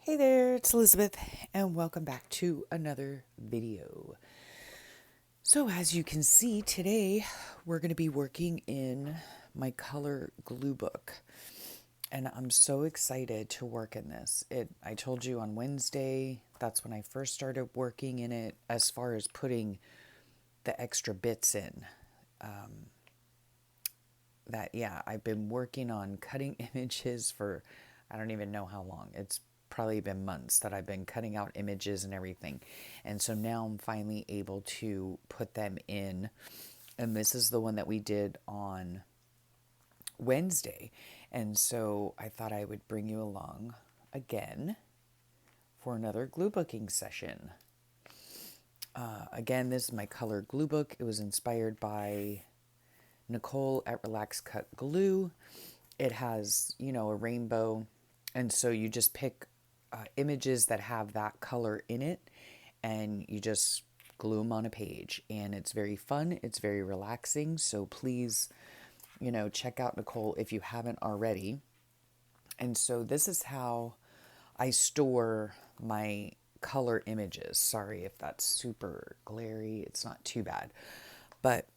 Hey there, it's Elizabeth, and welcome back to another video. So, as you can see, today we're going to be working in my color glue book, and I'm so excited to work in this. I told you on Wednesday, that's when I first started working in it, as far as putting the extra bits in. I've been working on cutting images for I don't even know how long. It's probably been months that I've been cutting out images and everything. And so now I'm finally able to put them in. And this is the one that we did on Wednesday. And so I thought I would bring you along again for another glue booking session. Again, this is my color glue book. It was inspired by Nicole at Relax Cut Glue. It has, a rainbow. And so you just pick images that have that color in it and you just glue them on a page. And it's very fun. It's very relaxing. So please, check out Nicole if you haven't already. And so this is how I store my color images. Sorry if that's super glary. It's not too bad. But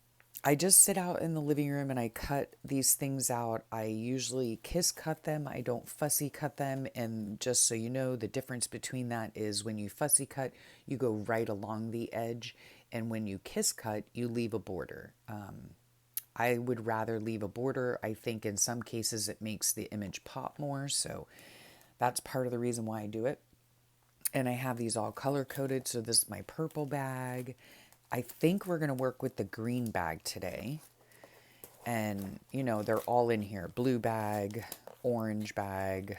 I just sit out in the living room and I cut these things out. I usually kiss cut them. I don't fussy cut them. And just so you know, the difference between that is when you fussy cut, you go right along the edge. And when you kiss cut, you leave a border. I would rather leave a border. I think in some cases it makes the image pop more. So that's part of the reason why I do it. And I have these all color coded. So this is my purple bag. I think we're going to work with the green bag today. And, they're all in here. Blue bag, orange bag,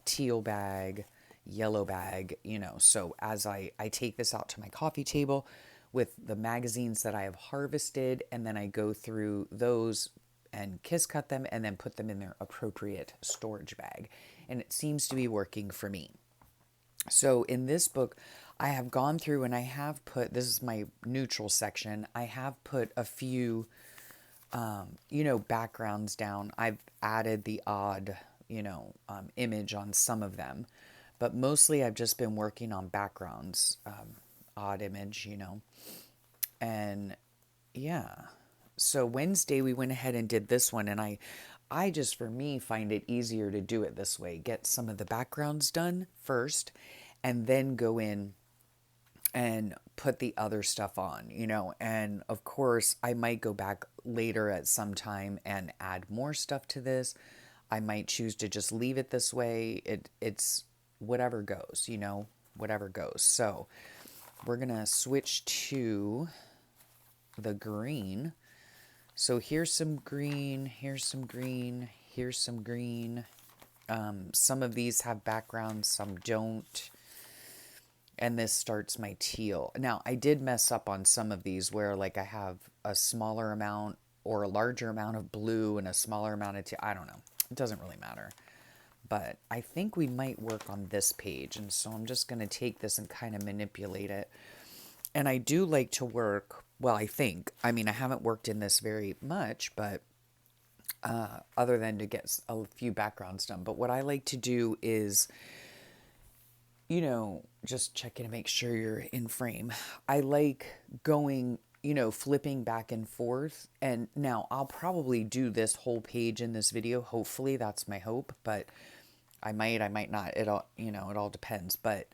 teal bag, yellow bag, So as I take this out to my coffee table with the magazines that I have harvested, and then I go through those and kiss cut them and then put them in their appropriate storage bag. And it seems to be working for me. So in this book, I have gone through and I have put, this is my neutral section, I have put a few, backgrounds down. I've added the odd, image on some of them, but mostly I've just been working on backgrounds, odd image, and yeah. So Wednesday we went ahead and did this one, and I just, for me, find it easier to do it this way. Get some of the backgrounds done first and then go in and put the other stuff on, and of course I might go back later at some time and add more stuff to this. I might choose to just leave it this way. It's whatever goes, whatever goes. So we're gonna switch to the green. So here's some green, here's some green, here's some green. Some of these have backgrounds, some don't. And this starts my teal. Now, I did mess up on some of these where like I have a smaller amount or a larger amount of blue and a smaller amount of teal. I don't know. It doesn't really matter. But I think we might work on this page. And so I'm just going to take this and kind of manipulate it. And I do like to work, well, I mean, I haven't worked in this very much, but other than to get a few backgrounds done. But what I like to do is, just checking to make sure you're in frame. I like going, flipping back and forth. And now I'll probably do this whole page in this video. Hopefully that's my hope, but I might not. It all depends. But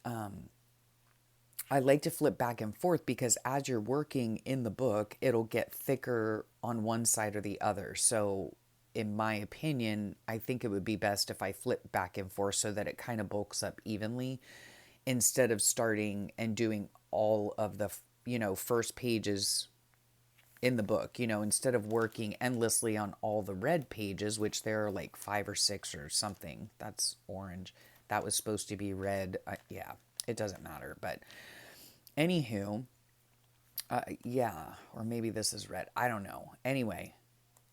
I like to flip back and forth because as you're working in the book, it'll get thicker on one side or the other. So in my opinion, I think it would be best if I flip back and forth so that it kind of bulks up evenly instead of starting and doing all of the, first pages in the book, instead of working endlessly on all the red pages, which there are like 5 or 6 or something. That's orange. That was supposed to be red. Yeah, it doesn't matter. But anywho, yeah, or maybe this is red. I don't know. Anyway,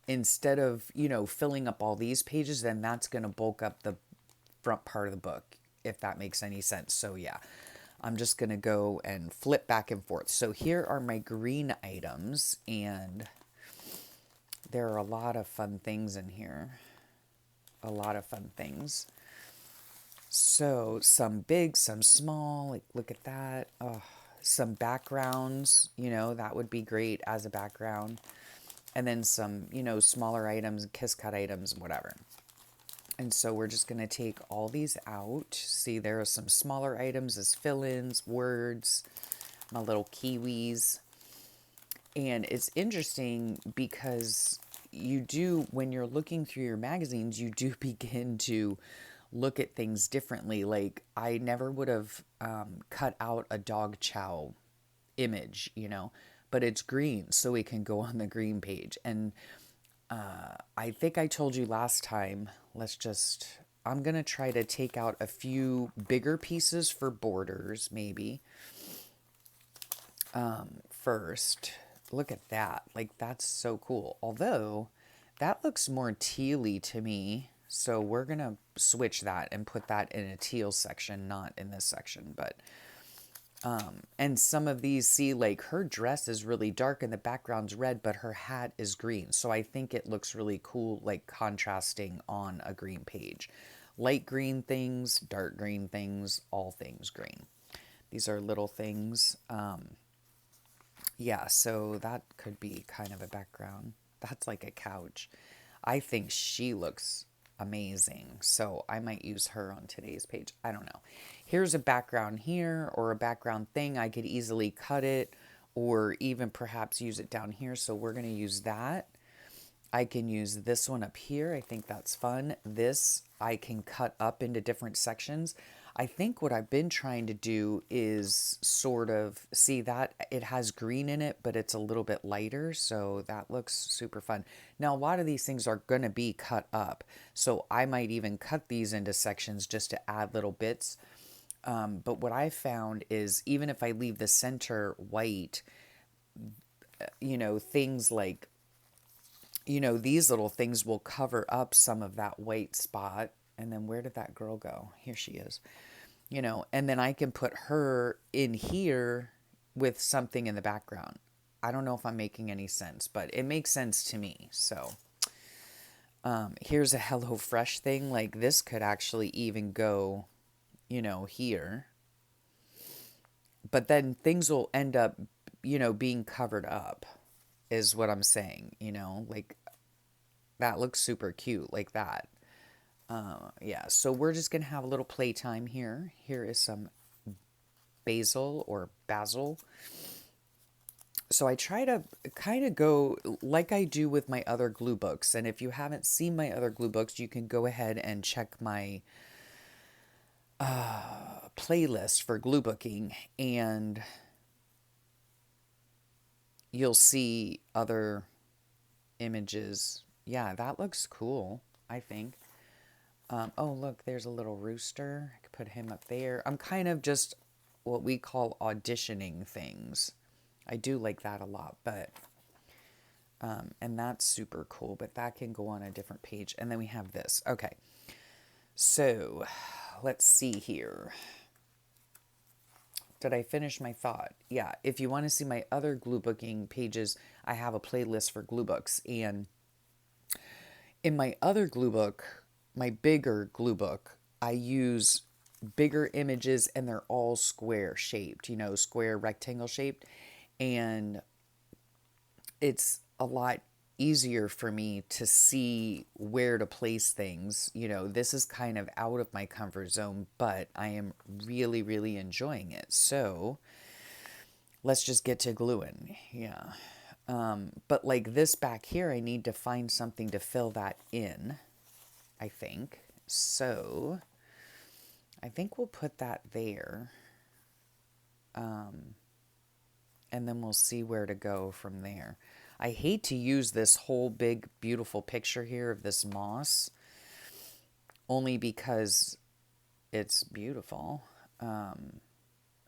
instead of, filling up all these pages, then that's going to bulk up the front part of the book, if that makes any sense. So yeah, I'm just going to go and flip back and forth. So here are my green items, and there are a lot of fun things in here. A lot of fun things. So some big, some small, like look at that. Oh, some backgrounds, that would be great as a background. And then some, smaller items, kiss cut items, whatever. And so we're just going to take all these out. See, there are some smaller items as fill-ins, words, my little kiwis. And it's interesting because when you're looking through your magazines, you do begin to look at things differently. Like, I never would have cut out a dog chow image, but it's green, so it can go on the green page. And I think I told you last time, I'm going to try to take out a few bigger pieces for borders, maybe, first. Look at that. Like, that's so cool. Although, that looks more tealy to me. So we're going to switch that and put that in a teal section, not in this section. But, and some of these, see, like, her dress is really dark and the background's red, but her hat is green. So I think it looks really cool, like, contrasting on a green page. Light green things, dark green things, all things green. These are little things. Yeah, so that could be kind of a background. That's like a couch. I think she looks amazing, so I might use her on today's page. I don't know. Here's a background here, or a background thing. I could easily cut it, or even perhaps use it down here, so we're going to use that. I can use this one up here. I think that's fun. This I can cut up into different sections. I think what I've been trying to do is sort of see that it has green in it, but it's a little bit lighter. So that looks super fun. Now, a lot of these things are going to be cut up. So I might even cut these into sections just to add little bits. But what I found is even if I leave the center white, things like, these little things will cover up some of that white spot. And then where did that girl go? Here she is. And then I can put her in here with something in the background. I don't know if I'm making any sense, but it makes sense to me. So here's a HelloFresh thing. Like, this could actually even go, here. But then things will end up, being covered up, is what I'm saying, like, that looks super cute, like that. Yeah, so we're just going to have a little playtime here. Here is some basil or basil. So I try to kind of go like I do with my other glue books. And if you haven't seen my other glue books, you can go ahead and check my playlist for glue booking, and you'll see other images. Yeah, that looks cool, I think. Oh, look, there's a little rooster. I could put him up there. I'm kind of just what we call auditioning things. I do like that a lot, but, and that's super cool, but that can go on a different page. And then we have this. Okay. So let's see here. Did I finish my thought? Yeah. If you want to see my other glue booking pages, I have a playlist for glue books. And in my other glue book, my bigger glue book, I use bigger images and they're all square shaped, square rectangle shaped. And it's a lot easier for me to see where to place things. This is kind of out of my comfort zone, but I am really, really enjoying it. So let's just get to gluing. Yeah. But like this back here, I need to find something to fill that in, I think. So I think we'll put that there. And then we'll see where to go from there. I hate to use this whole big, beautiful picture here of this moss, only because it's beautiful. And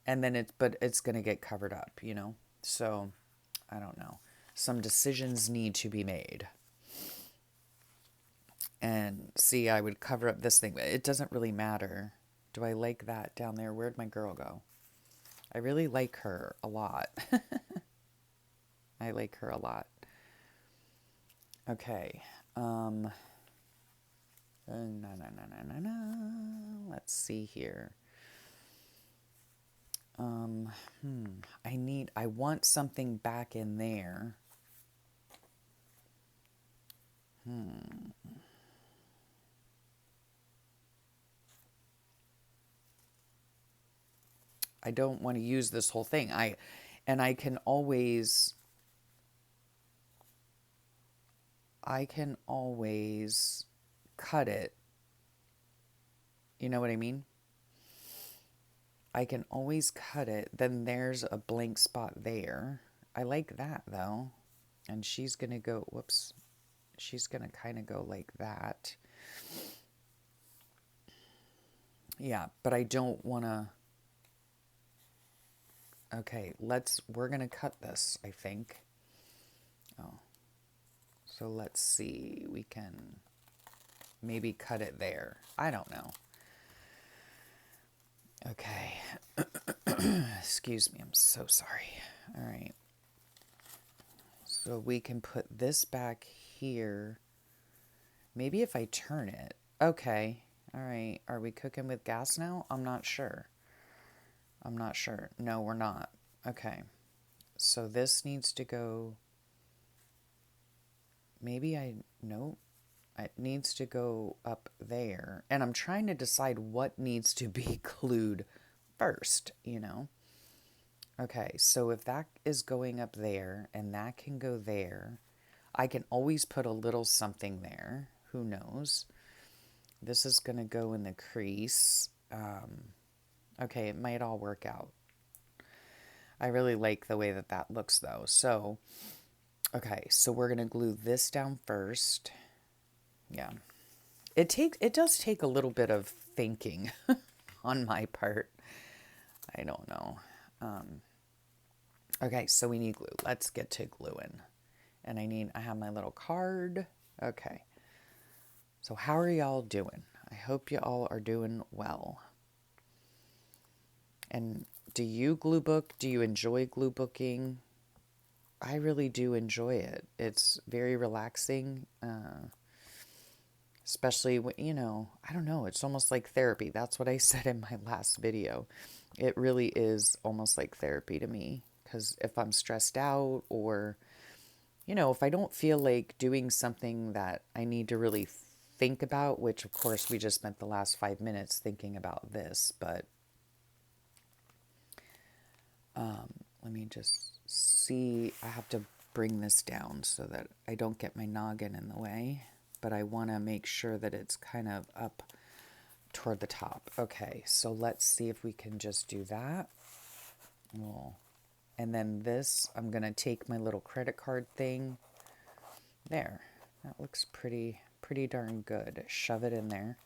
then but it's going to get covered up, So, I don't know. Some decisions need to be made. And see, I would cover up this thing, but it doesn't really matter. Do I like that down there? Where'd my girl go? I really like her a lot. I like her a lot. Okay. Let's let's see here. I want something back in there. I don't want to use this whole thing. I can always cut it. You know what I mean? I can always cut it. Then there's a blank spot there. I like that though. And she's going to go, whoops. She's going to kind of go like that. Yeah, but I don't want to. Okay, we're going to cut this, I think. Oh. So let's see. We can maybe cut it there. I don't know. Okay. Excuse me. I'm so sorry. All right. So we can put this back here. Maybe if I turn it. Okay. All right. Are we cooking with gas now? I'm not sure. No, we're not. Okay. So this needs to go. No. It needs to go up there. And I'm trying to decide what needs to be glued first, you know? Okay, so if that is going up there and that can go there, I can always put a little something there. Who knows? This is going to go in the crease. Okay, it might all work out. I really like the way that looks though. So, okay, so we're going to glue this down first. Yeah. It does take a little bit of thinking on my part. I don't know. Okay, so we need glue. Let's get to gluing. And I have my little card. Okay. So how are y'all doing? I hope you all are doing well. And do you glue book? Do you enjoy glue booking? I really do enjoy it. It's very relaxing. Especially when, I don't know, it's almost like therapy. That's what I said in my last video. It really is almost like therapy to me. Because if I'm stressed out or, if I don't feel like doing something that I need to really think about, which of course we just spent the last 5 minutes thinking about this, but let me just see. I have to bring this down so that I don't get my noggin in the way, but I want to make sure that it's kind of up toward the top. Okay, so let's see if we can just do that. And then this, I'm going to take my little credit card thing. There. That looks pretty darn good. Shove it in there.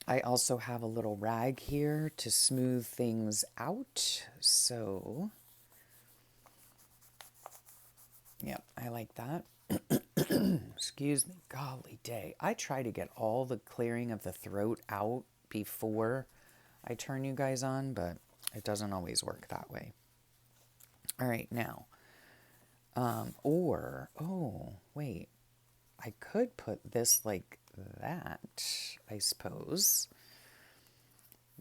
I also have a little rag here to smooth things out. So, yeah, I like that. Excuse me, golly day. I try to get all the clearing of the throat out before I turn you guys on, but it doesn't always work that way. All right, now, wait, I could put this like that, I suppose.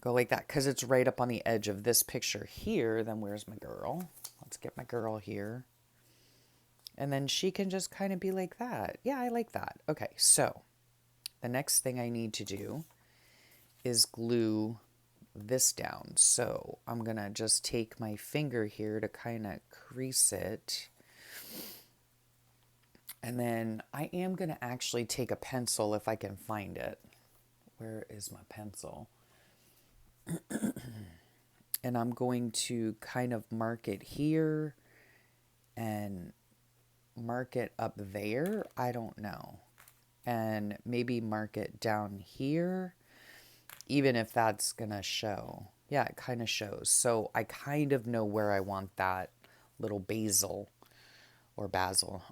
Go like that, because it's right up on the edge of this picture here. Then where's my girl? Let's get my girl here. And then she can just kind of be like that. Yeah, I like that. Okay, so the next thing I need to do is glue this down. So I'm going to just take my finger here to kind of crease it. And then I am going to actually take a pencil if I can find it. Where is my pencil? And I'm going to kind of mark it here and mark it up there. I don't know. And maybe mark it down here, even if that's going to show. Yeah, it kind of shows. So I kind of know where I want that little basil or basil.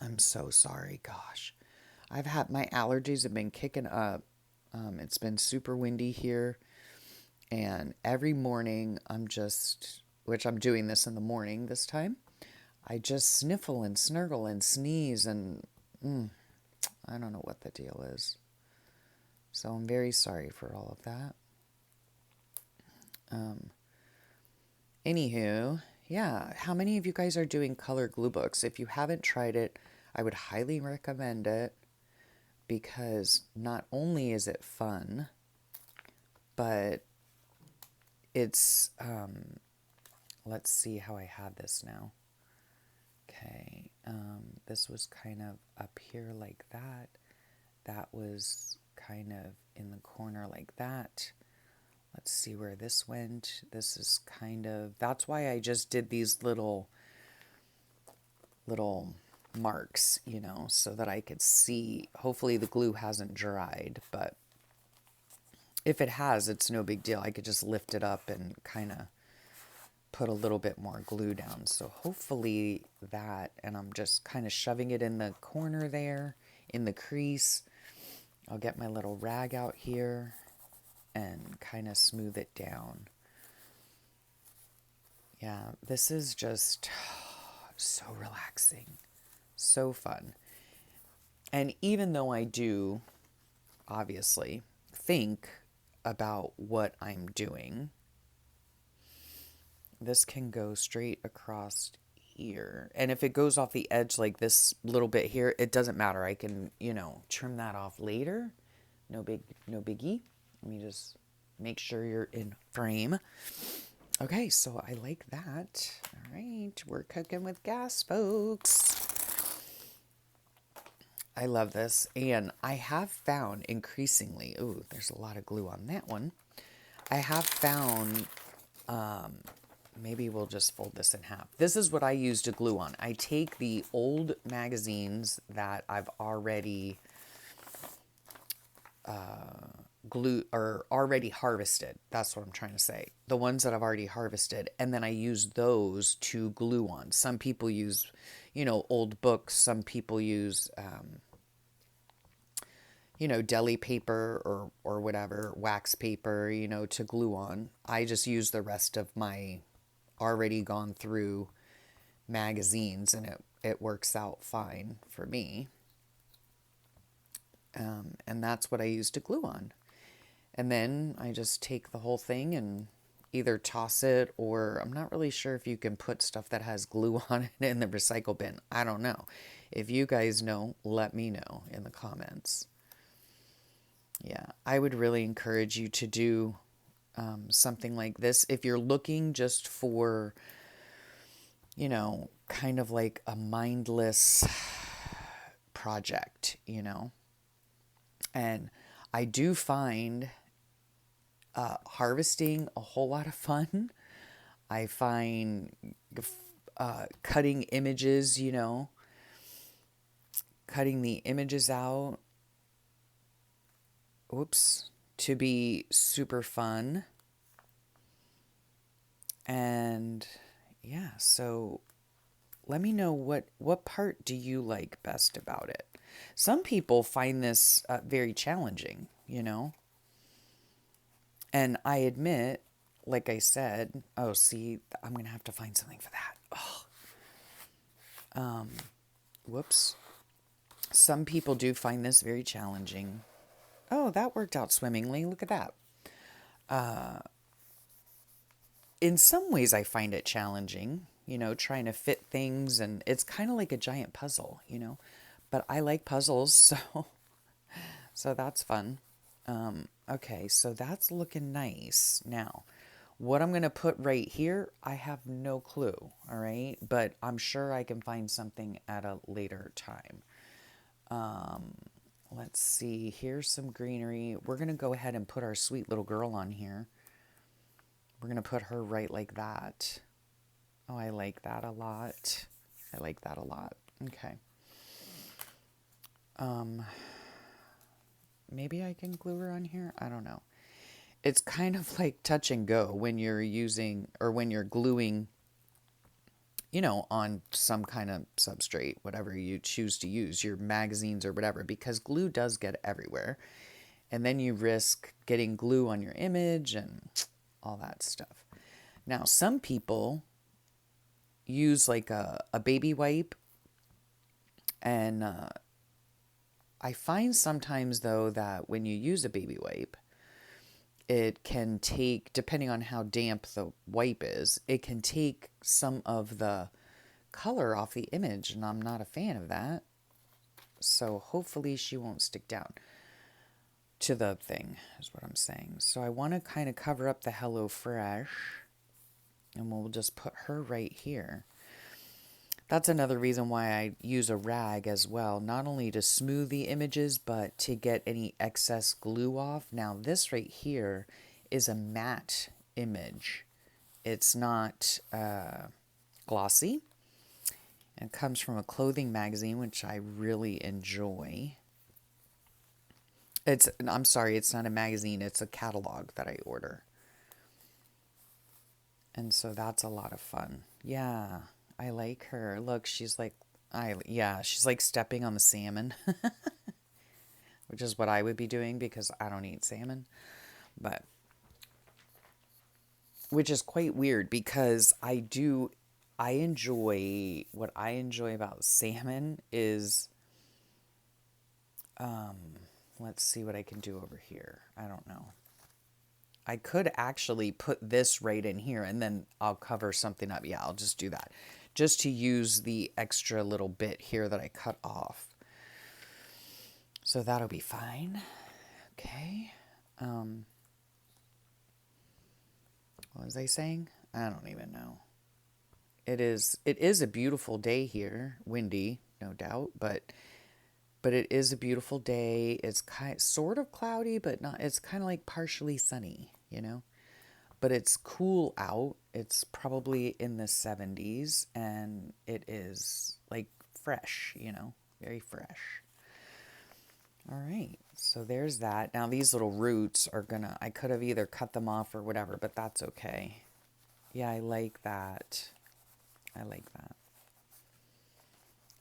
I'm so sorry. Gosh, my allergies have been kicking up. It's been super windy here. And every morning which I'm doing this in the morning this time, I just sniffle and snurgle and sneeze and I don't know what the deal is. So I'm very sorry for all of that. Anywho, yeah, how many of you guys are doing color glue books? If you haven't tried it, I would highly recommend it because not only is it fun, but it's, let's see how I had this now. Okay, this was kind of up here like that. That was kind of in the corner like that. Let's see where this went. This is kind of, that's why I just did these little marks, you know, so that I could see. Hopefully the glue hasn't dried, but if it has, it's no big deal. I could just lift it up and kind of put a little bit more glue down. So hopefully that, and I'm just kind of shoving it in the corner there, in the crease. I'll get my little rag out here and kind of smooth it down. Yeah, this is just so relaxing, so fun. And even though I do, obviously, think about what I'm doing, this can go straight across here. And if it goes off the edge like this little bit here, it doesn't matter. I can, you know, trim that off later. No biggie. Let me just make sure you're in frame. Okay, so I like that. All right, we're cooking with gas, folks. I love this. And I have found increasingly, ooh, there's a lot of glue on that one. I have found, maybe we'll just fold this in half. This is what I use to glue on. I take the old magazines that I've already glue or already harvested. That's what I'm trying to say. The ones that I've already harvested, and then I use those to glue on. Some people use, you know, old books. Some people use, you know, deli paper or whatever, wax paper, you know, to glue on. I just use the rest of my already gone through magazines, and it works out fine for me. And that's what I use to glue on. And then I just take the whole thing and either toss it, or I'm not really sure if you can put stuff that has glue on it in the recycle bin. I don't know. If you guys know, let me know in the comments. Yeah, I would really encourage you to do something like this. If you're looking just for, you know, kind of like a mindless project, you know. And I do find harvesting a whole lot of fun. I find cutting images, you know, cutting the images out, to be super fun. And yeah, so let me know what part do you like best about it. Some people find this very challenging, you know. And I admit, like I said, oh, see, I'm going to have to find something for that. Oh. Whoops. Some people do find this very challenging. Oh, that worked out swimmingly. Look at that. In some ways, I find it challenging, you know, trying to fit things. And it's kind of like a giant puzzle, you know. But I like puzzles, so that's fun. Okay, so that's looking nice. Now, what I'm going to put right here, I have no clue, all right? But I'm sure I can find something at a later time. Let's see, here's some greenery. We're going to go ahead and put our sweet little girl on here. We're going to put her right like that. Oh, I like that a lot. I like that a lot. Okay. Maybe I can glue her on here. I don't know. It's kind of like touch and go when you're using or when you're gluing, you know, on some kind of substrate, whatever you choose to use, your magazines or whatever, because glue does get everywhere. And then you risk getting glue on your image and all that stuff. Now, some people use like a baby wipe and I find sometimes though that when you use a baby wipe, it can take, depending on how damp the wipe is, it can take some of the color off the image, and I'm not a fan of that. So hopefully she won't stick down to the thing, is what I'm saying. So I want to kind of cover up the Hello Fresh, and we'll just put her right here. That's another reason why I use a rag as well, not only to smooth the images, but to get any excess glue off. Now this right here is a matte image. It's not glossy. It comes from a clothing magazine, which I really enjoy. I'm sorry, it's not a magazine, it's a catalog that I order. And so that's a lot of fun. Yeah, I like her. Look, she's like, she's like stepping on the salmon, which is what I would be doing because I don't eat salmon. But, which is quite weird because what I enjoy about salmon is, let's see what I can do over here. I don't know. I could actually put this right in here and then I'll cover something up. Yeah, I'll just do that. Just to use the extra little bit here that I cut off. So that'll be fine. Okay. What was I saying? I don't even know. It is a beautiful day here. Windy, no doubt, but it is a beautiful day. It's sort of cloudy, but not. It's kind of like partially sunny, you know. But it's cool out. It's probably in the 70s, and it is like fresh, you know, very fresh. All right, so there's that. Now these little roots are gonna, I could have either cut them off or whatever, but that's okay. Yeah, I like that. I like that.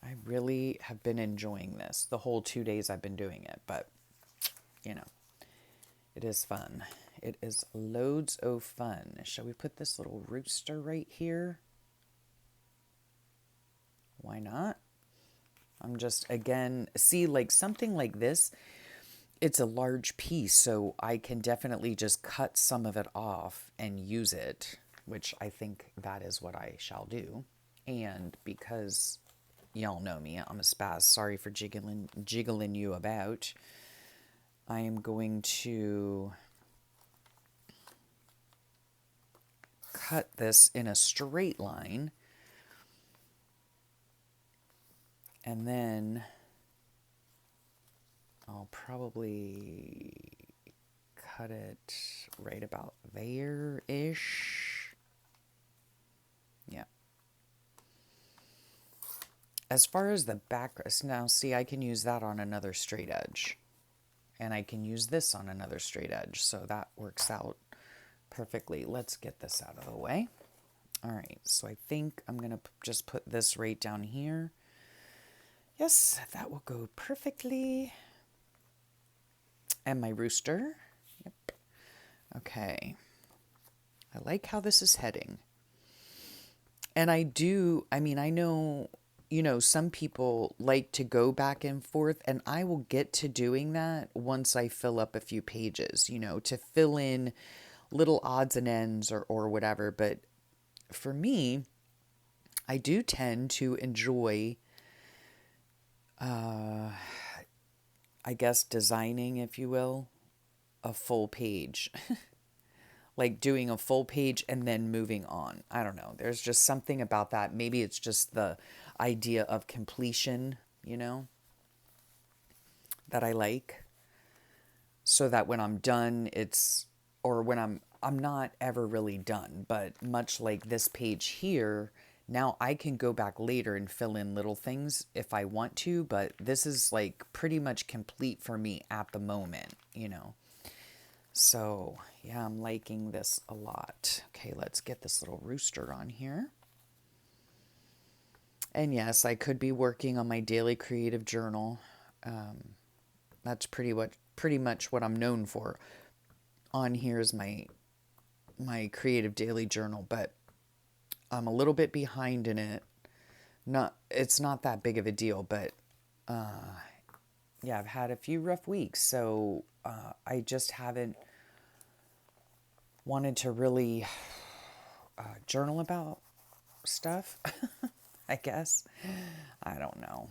I really have been enjoying this the whole 2 days I've been doing it, but you know, it is fun. It is loads of fun. Shall we put this little rooster right here? Why not? I'm just, again, see, like something like this, it's a large piece, so I can definitely just cut some of it off and use it, which I think that is what I shall do. And because y'all know me, I'm a spaz. Sorry for jiggling you about. I am going to cut this in a straight line. And then I'll probably cut it right about there-ish. Yeah. As far as the background, now see, I can use that on another straight edge. And I can use this on another straight edge, so that works out perfectly. Let's get this out of the way. All right, so I think I'm going to just put this right down here. Yes, that will go perfectly. And my rooster. Yep. Okay. I like how this is heading. And I know, you know, some people like to go back and forth, and I will get to doing that once I fill up a few pages, you know, to fill in little odds and ends or whatever. But for me, I do tend to enjoy, I guess, designing, if you will, a full page. Like doing a full page and then moving on. I don't know. There's just something about that. Maybe it's just the idea of completion, you know, that I like. So that when I'm done, or when I'm not ever really done, but much like this page here, now I can go back later and fill in little things if I want to, but this is like pretty much complete for me at the moment, you know. So, yeah, I'm liking this a lot. Okay, let's get this little rooster on here. And yes, I could be working on my daily creative journal. That's pretty much what I'm known for. On here is my creative daily journal, but I'm a little bit behind in it. It's not that big of a deal, but yeah, I've had a few rough weeks, so I just haven't wanted to really journal about stuff, I guess. I don't know.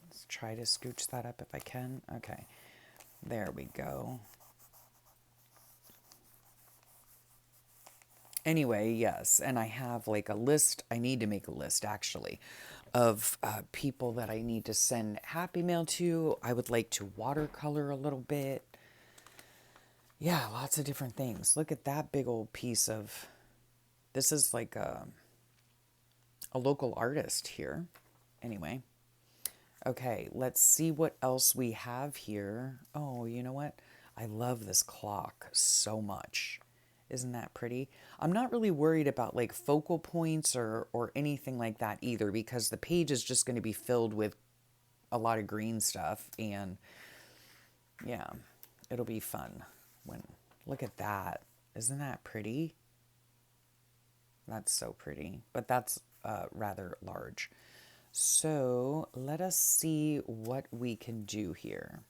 Let's try to scooch that up if I can. Okay, there we go. Anyway, yes, and I have like a list. I need to make a list actually of people that I need to send happy mail to. I would like to watercolor a little bit. Yeah, lots of different things. Look at that big old piece of. This is like a local artist here. Anyway, okay, let's see what else we have here. Oh, you know what? I love this clock so much. Isn't that pretty? I'm not really worried about like focal points or anything like that either, because the page is just going to be filled with a lot of green stuff, and yeah, it'll be fun when look at that. Isn't that pretty? That's so pretty, but that's rather large. So let us see what we can do here.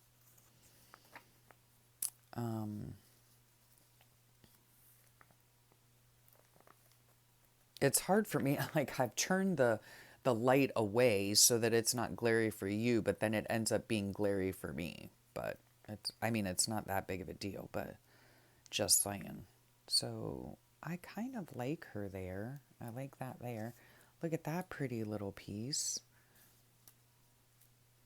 It's hard for me. Like I've turned the light away so that it's not glary for you, but then it ends up being glary for me. But it's, I mean, it's not that big of a deal, but just saying. So I kind of like her there. I like that there. Look at that pretty little piece.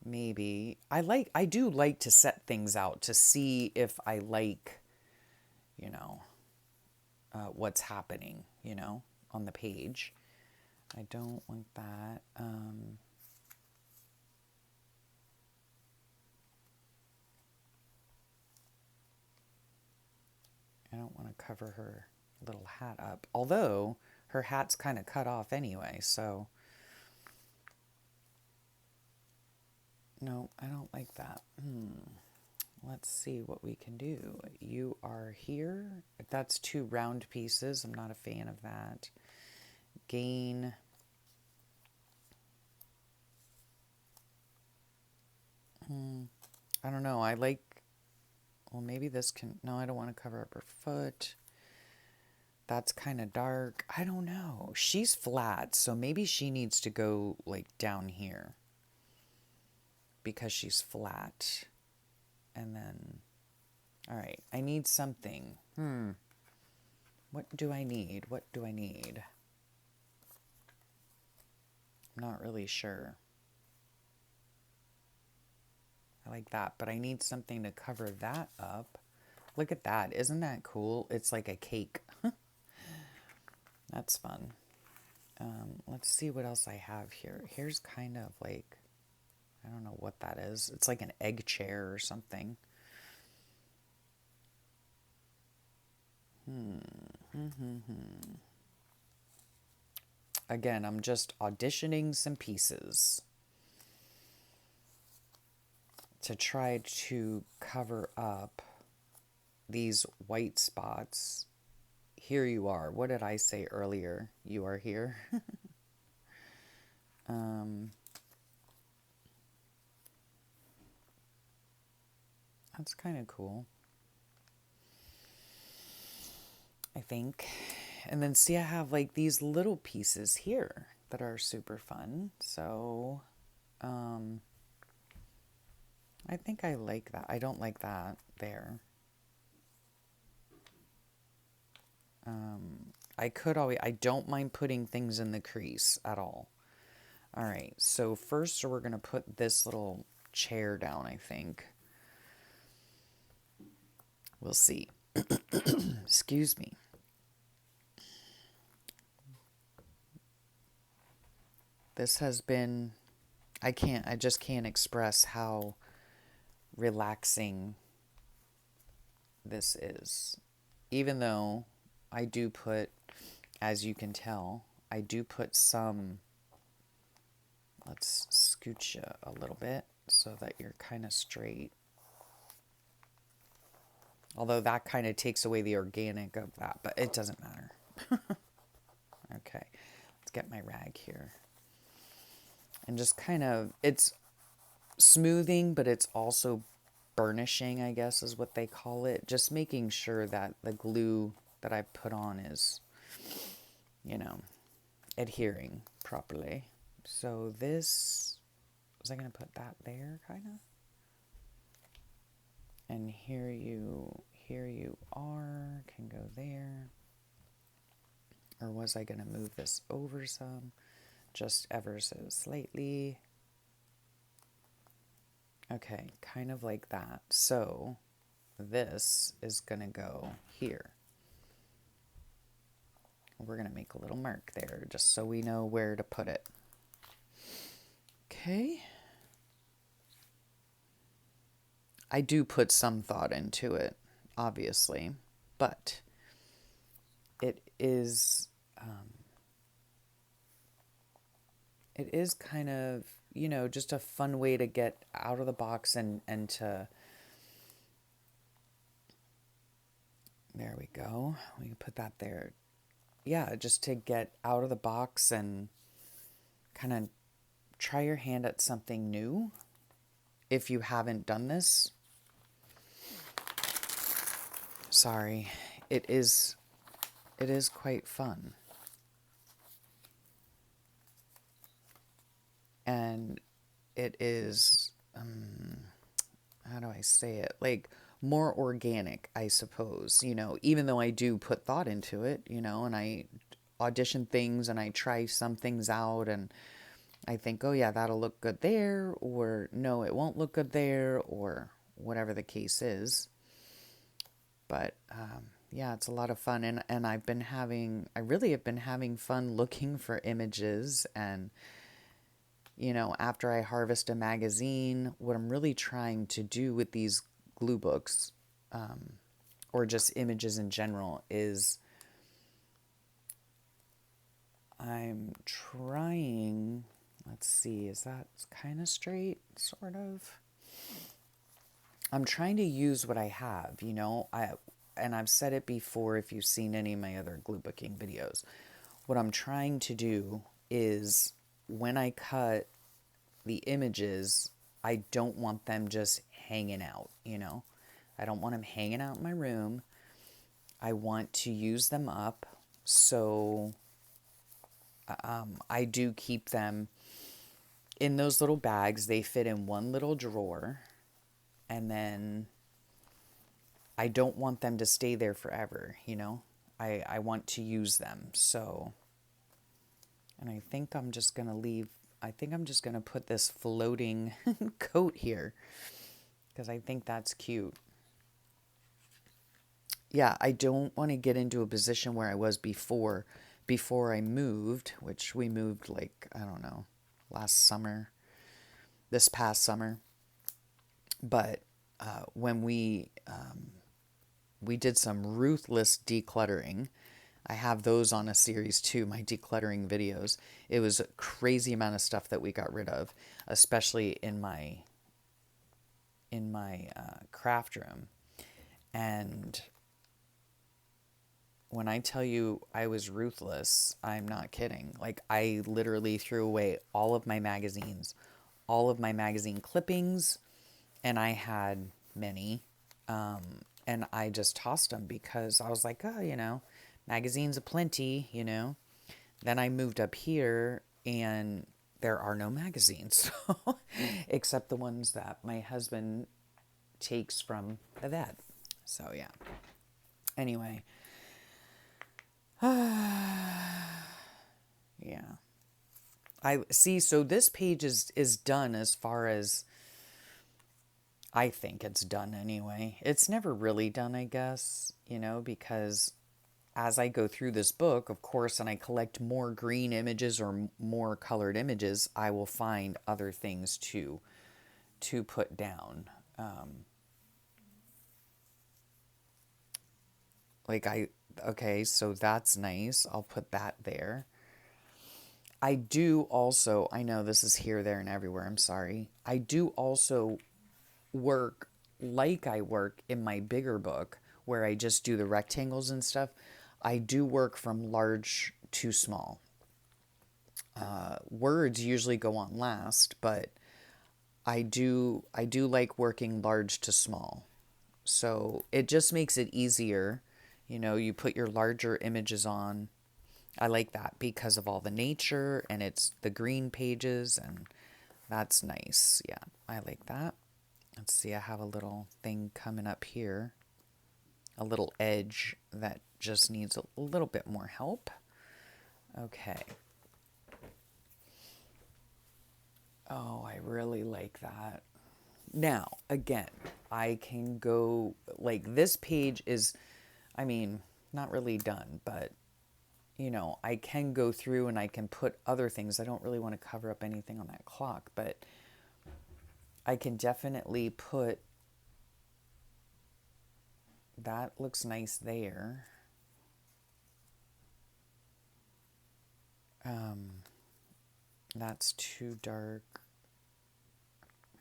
Maybe I do like to set things out to see if I like, you know, what's happening, on the page. I don't want that. I don't want to cover her little hat up. Although her hat's kind of cut off anyway, so no, I don't like that. Let's see what we can do. You are here. That's two round pieces. I'm not a fan of that. Gain. I don't know. I like, well, maybe this can, no, I don't want to cover up her foot. That's kind of dark. I don't know. She's flat, so maybe she needs to go like down here because she's flat. And then, all right, I need something. What do I need? What do I need? I'm not really sure. I like that, but I need something to cover that up. Look at that. Isn't that cool? It's like a cake. That's fun. Let's see what else I have here. Here's kind of like, I don't know what that is. It's like an egg chair or something. Again, I'm just auditioning some pieces to try to cover up these white spots. Here you are. What did I say earlier? You are here. That's kind of cool, I think. And then see, I have like these little pieces here that are super fun. So, I think I like that. I don't like that there. I could always, I don't mind putting things in the crease at all. All right, so first we're going to put this little chair down, I think. We'll see. Excuse me. This has been, I just can't express how relaxing this is. Even though I do put, as you can tell, I do put some, let's scooch you a little bit so that you're kind of straight. Although that kind of takes away the organic of that, but it doesn't matter. Okay, let's get my rag here. And just kind of, it's smoothing, but it's also burnishing, I guess is what they call it. Just making sure that the glue that I put on is, you know, adhering properly. So this, was I going to put that there, kind of? And here you are, can go there. Or was I going to move this over some? Just ever so slightly. Okay, kind of like that. So this is going to go here. We're going to make a little mark there just so we know where to put it. Okay. I do put some thought into it, obviously, but it is kind of, you know, just a fun way to get out of the box and to, there we go. We can put that there. Yeah, just to get out of the box and kind of try your hand at something new if you haven't done this. Sorry, it is quite fun. And it is, how do I say it? Like more organic, I suppose, you know, even though I do put thought into it, you know, and I audition things and I try some things out and I think, oh yeah, that'll look good there, or no, it won't look good there, or whatever the case is. But yeah, it's a lot of fun, and I really have been having fun looking for images, and you know, after I harvest a magazine, what I'm really trying to do with these glue books, or just images in general, is I'm trying, let's see, is that kind of straight, sort of? I'm trying to use what I have, you know, and I've said it before if you've seen any of my other glue booking videos. What I'm trying to do is when I cut the images, I don't want them just hanging out, you know. I don't want them hanging out in my room. I want to use them up, so I do keep them in those little bags. They fit in one little drawer, and then I don't want them to stay there forever, you know. I want to use them, so, and I think I'm just going to put this floating coat here because I think that's cute. Yeah, I don't want to get into a position where I was before I moved, which we moved like, I don't know, this past summer. But when we did some ruthless decluttering. I have those on a series too, my decluttering videos. It was a crazy amount of stuff that we got rid of, especially in my craft room. And when I tell you I was ruthless, I'm not kidding. Like, I literally threw away all of my magazines, all of my magazine clippings, and I had many. And I just tossed them because I was like, oh, you know, magazines aplenty, you know. Then I moved up here and there are no magazines except the ones that my husband takes from the vet. So, yeah. Anyway. Yeah. I see, so this page is done as far as I think it's done anyway. It's never really done, I guess, you know, because as I go through this book, of course, and I collect more green images or more colored images, I will find other things to put down. Okay, so that's nice. I'll put that there. I do also, I know this is here, there, and everywhere. I'm sorry. I do also work like I work in my bigger book where I just do the rectangles and stuff. I do work from large to small. Words usually go on last, but I do like working large to small. So it just makes it easier. You know, you put your larger images on. I like that because of all the nature and it's the green pages, and that's nice. Yeah, I like that. Let's see, I have a little thing coming up here, a little edge that just needs a little bit more help. Okay. Oh, I really like that. Now, again, I can go, like, this page is, I mean, not really done, but, you know, I can go through and I can put other things. I don't really want to cover up anything on that clock, but I can definitely put, that looks nice there. That's too dark.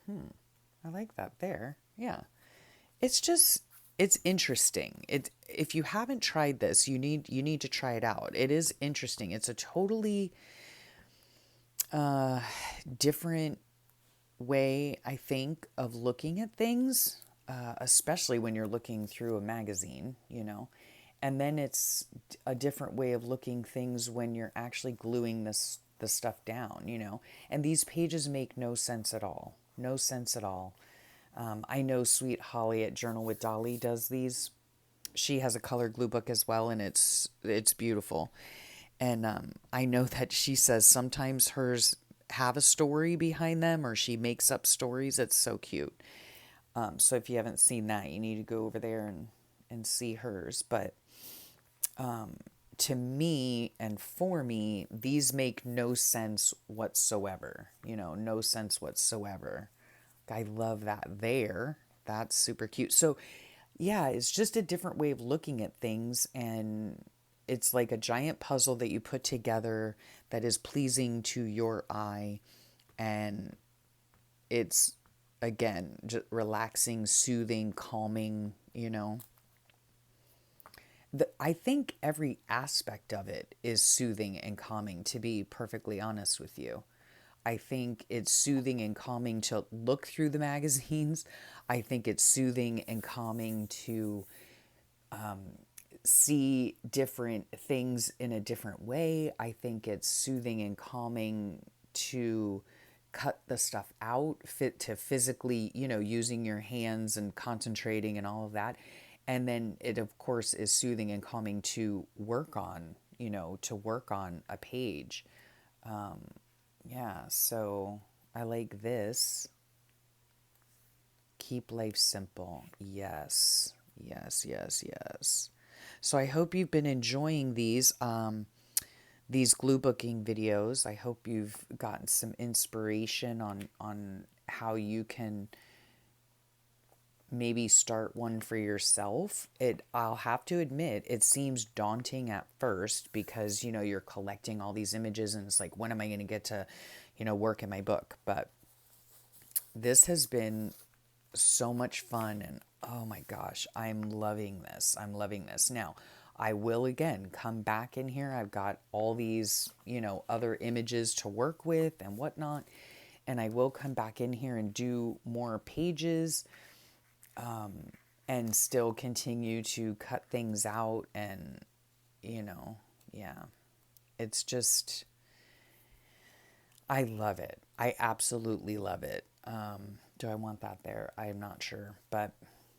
I like that there. Yeah. It's just it's interesting. It if you haven't tried this, you need to try it out. It is interesting. It's a totally different way, I think, of looking at things, especially when you're looking through a magazine, you know. And then it's a different way of looking things when you're actually gluing the stuff down, you know. And these pages make no sense at all. No sense at all. I know Sweet Holly at Journal with Dolly does these. She has a color glue book as well, and it's beautiful. And I know that she says sometimes hers have a story behind them, or she makes up stories. It's so cute. So if you haven't seen that, you need to go over there and see hers. But to me and for me, these make no sense whatsoever. You know, no sense whatsoever. I love that there. That's super cute. So, yeah, it's just a different way of looking at things. And it's like a giant puzzle that you put together that is pleasing to your eye. And it's, again, just relaxing, soothing, calming, you know. I think every aspect of it is soothing and calming, to be perfectly honest with you. I think it's soothing and calming to look through the magazines. I think it's soothing and calming to see different things in a different way. I think it's soothing and calming to cut the stuff out, fit to physically, you know, using your hands and concentrating and all of that. And then it, of course, is soothing and calming to work on, you know, to work on a page. Yeah, so I like this. Keep life simple. Yes, yes, yes, yes. So I hope you've been enjoying these glue booking videos. I hope you've gotten some inspiration on how you can maybe start one for yourself. I'll have to admit, it seems daunting at first because, you know, you're collecting all these images and it's like, when am I going to get to, you know, work in my book? But this has been so much fun, and oh my gosh, I'm loving this. I'm loving this. Now, I will again come back in here. I've got all these, you know, other images to work with and whatnot. And I will come back in here and do more pages, and still continue to cut things out. And, you know, yeah, it's just, I love it. I absolutely love it. Do I want that there? I'm not sure. But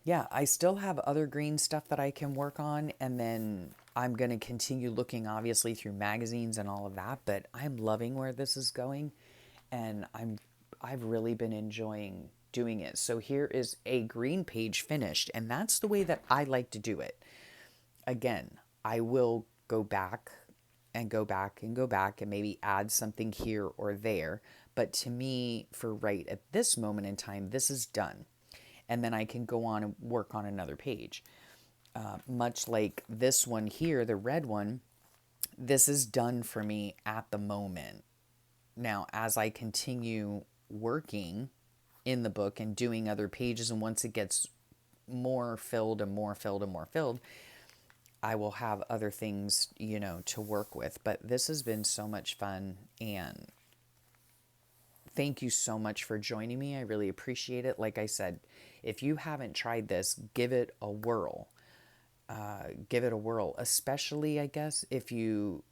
yeah, I still have other green stuff that I can work on. And then I'm going to continue looking, obviously, through magazines and all of that. But I'm loving where this is going. And I've really been enjoying doing it. So here is a green page finished. And that's the way that I like to do it. Again, I will go back and go back and go back and maybe add something here or there. But to me, for right at this moment in time, this is done. And then I can go on and work on another page. Much like this one here, the red one, this is done for me at the moment. Now, as I continue working in the book and doing other pages, and once it gets more filled and more filled and more filled, I will have other things, you know, to work with. But this has been so much fun, and thank you so much for joining me. I really appreciate it. Like I said, if you haven't tried this, give it a whirl. Give it a whirl, especially I guess if you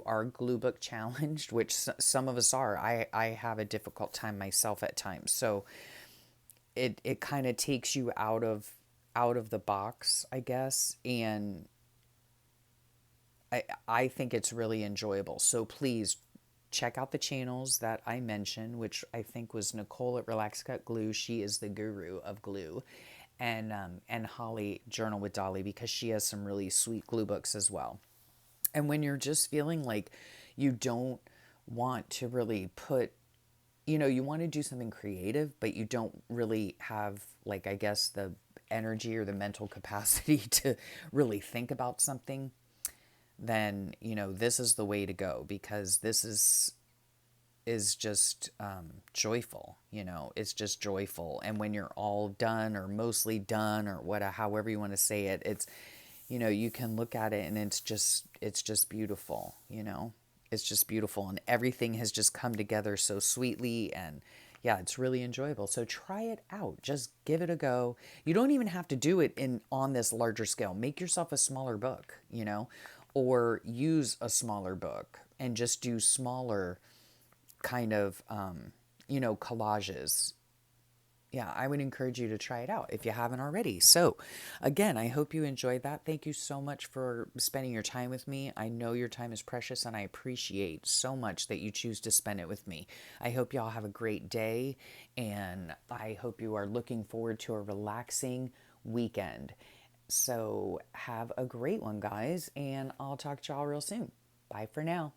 are glue book challenged, which some of us are. I have a difficult time myself at times. So it kind of takes you out of the box, I guess, and I think it's really enjoyable. So please check out the channels that I mentioned, which I think was Nicole at Relax Cut Glue. She is the guru of glue, and Holly Journal with Dolly, because she has some really sweet glue books as well. And when you're just feeling like you don't want to really put, you want to do something creative, but you don't really have, like, I guess, the energy or the mental capacity to really think about something, then, this is the way to go, because this is just joyful. It's just joyful. And when you're all done or mostly done or however you want to say it, it's, you can look at it and it's just beautiful. It's just beautiful, and everything has just come together so sweetly, and yeah, it's really enjoyable. So try it out. Just give it a go. You don't even have to do it on this larger scale. Make yourself a smaller book, or use a smaller book and just do smaller kind of, collages. Yeah, I would encourage you to try it out if you haven't already. So, again, I hope you enjoyed that. Thank you so much for spending your time with me. I know your time is precious, and I appreciate so much that you choose to spend it with me. I hope y'all have a great day, and I hope you are looking forward to a relaxing weekend. So, have a great one, guys, and I'll talk to y'all real soon. Bye for now.